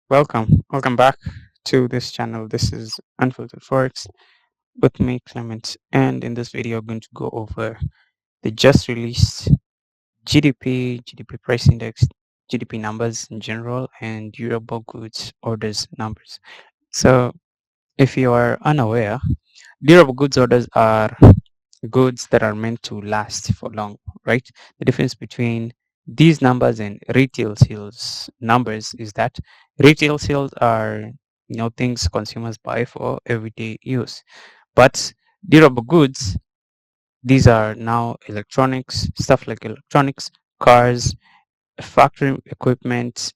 Welcome back to this channel. This is Unfiltered Forex with me, Clement, and in this video, I'm going to go over the just released GDP price index, GDP numbers in general, and durable goods orders numbers. So, if you are unaware, durable goods orders are goods that are meant to last for long, right? The difference between these numbers and retail sales numbers is that retail sales are things consumers buy for everyday use, but durable goods, these are now electronics, stuff like electronics, cars, factory equipment,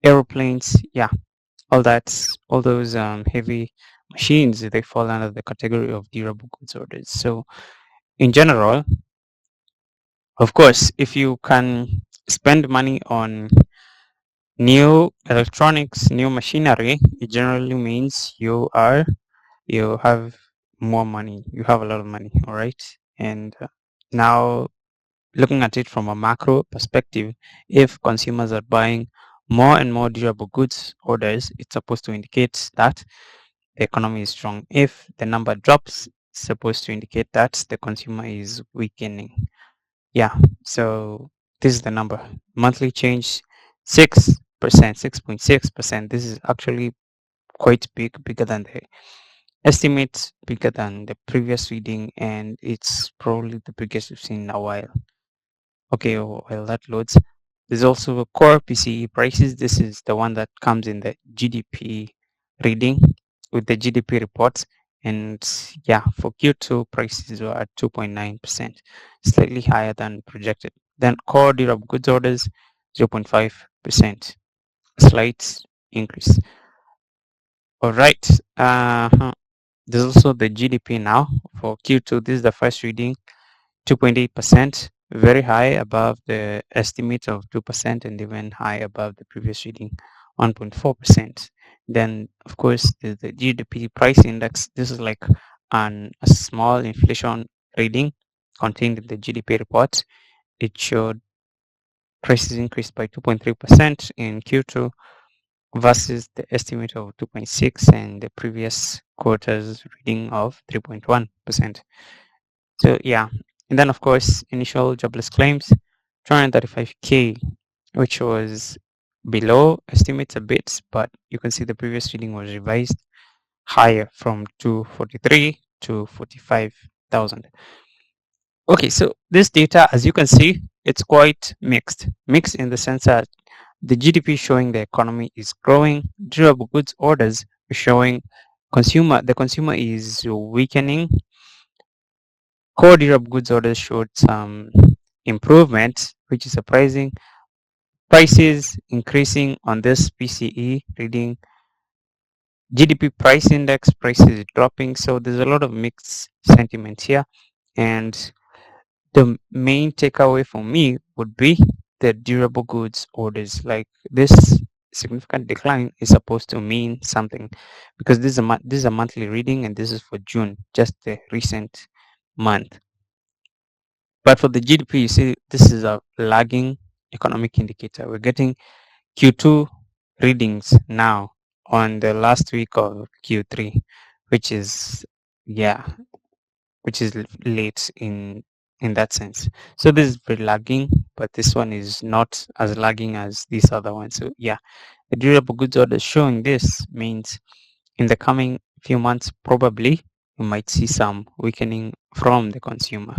aeroplanes, yeah, all those heavy machines, they fall under the category of durable goods orders. So in general, of course, if you can spend money on new electronics, new machinery, it generally means you have more money. You have a lot of money, all right? And now looking at it from a macro perspective, if consumers are buying more and more durable goods orders, it's supposed to indicate that the economy is strong. If the number drops, it's supposed to indicate that the consumer is weakening. Yeah, so this is the number. Monthly change 6%, 6.6%. This is actually quite big, bigger than the estimate, bigger than the previous reading, and it's probably the biggest we've seen in a while. Okay, while that loads, there's also a core PCE prices. This is the one that comes in the GDP reading with the GDP reports. And yeah, for Q2, prices were at 2.9%, slightly higher than projected. Then core durable goods orders, 0.5%, slight increase. All right. There's also the GDP now for Q2. This is the first reading, 2.8%, very high above the estimate of 2% and even high above the previous reading, 1.4%. Then, of course, there's the GDP price index. This is like a small inflation reading contained in the GDP report. It showed prices increased by 2.3% in Q2 versus the estimate of 2.6 and the previous quarter's reading of 3.1%. So yeah, and then of course initial jobless claims 235k, which was below estimates a bit, but you can see the previous reading was revised higher from 243 to 45,000. Okay, so this data, as you can see, it's quite mixed. Mixed in the sense that the GDP showing the economy is growing, durable goods orders showing the consumer is weakening. Core durable goods orders showed some improvement, which is surprising. Prices increasing on this PCE reading. GDP price index prices dropping. So there's a lot of mixed sentiment here. And the main takeaway for me would be the durable goods orders. Like this significant decline is supposed to mean something because this is a monthly reading and this is for June, just the recent month. But for the GDP, you see, this is a lagging economic indicator. We're getting Q2 readings now on the last week of Q3, which is yeah, which is late in that sense. So this is very lagging, but this one is not as lagging as these other ones. So yeah, the durable goods order showing this means in the coming few months, probably we might see some weakening from the consumer.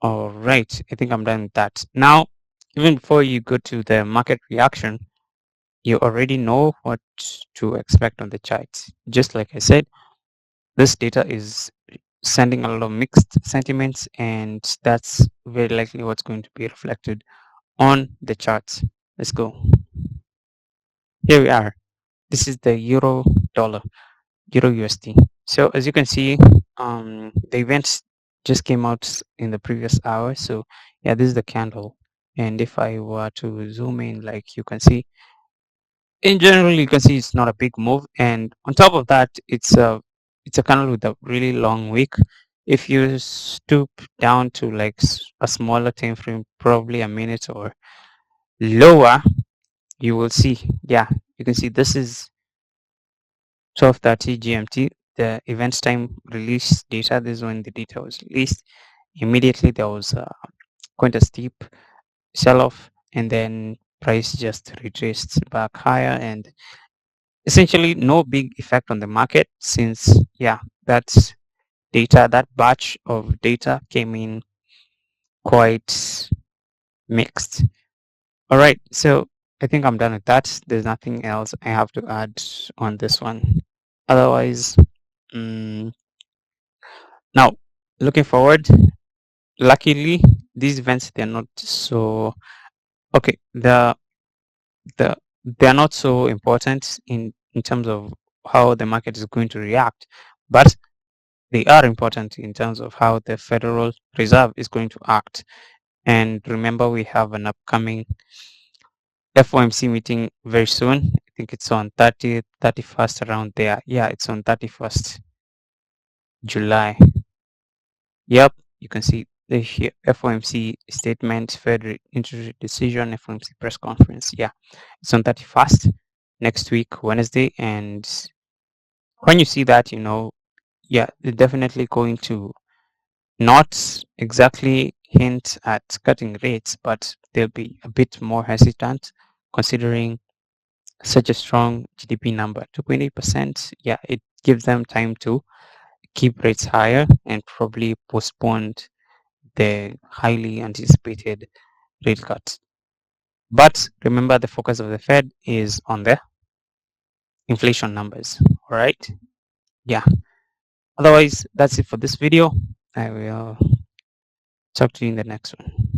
All right, I think I'm done with that. Now, even before you go to the market reaction, you already know what to expect on the charts. Just like I said, this data is sending a lot of mixed sentiments, and that's very likely what's going to be reflected on the charts. Let's go. Here we are. This is the euro dollar, euro USD. So as you can see, the events just came out in the previous hour. So yeah, this is the candle. And if I were to zoom in, like you can see, in general, you can see it's not a big move. And on top of that, it's a candle with a really long wick. If you stoop down to like a smaller time frame, probably a minute or lower, you will see, yeah, You can see this is 12:30 GMT, the event time release data. This is when the data was released. Immediately there was quite a steep sell-off, and then price just retraced back higher, and essentially no big effect on the market since that's that batch of data came in quite mixed. All right, so I think I'm done with that. There's nothing else I have to add on this one. Otherwise, mm, now looking forward, luckily these events they're not so okay. The they're not so important in terms of how the market is going to react, but they are important in terms of how the Federal Reserve is going to act. And remember, we have an upcoming FOMC meeting very soon. I think it's on 30th, 31st, around there. Yeah, it's on 31st July. Yep, you can see the here FOMC statement, Fed interest rate decision, FOMC press conference. Yeah, it's on 31st next week, Wednesday. And when you see that, they're definitely going to not exactly hint at cutting rates, but they'll be a bit more hesitant considering such a strong GDP number. 2.8%, yeah, it gives them time to keep rates higher and probably postpone the highly anticipated rate cuts. But remember, the focus of the Fed is on the inflation numbers. All right. Yeah. Otherwise, that's it for this video. I will talk to you in the next one.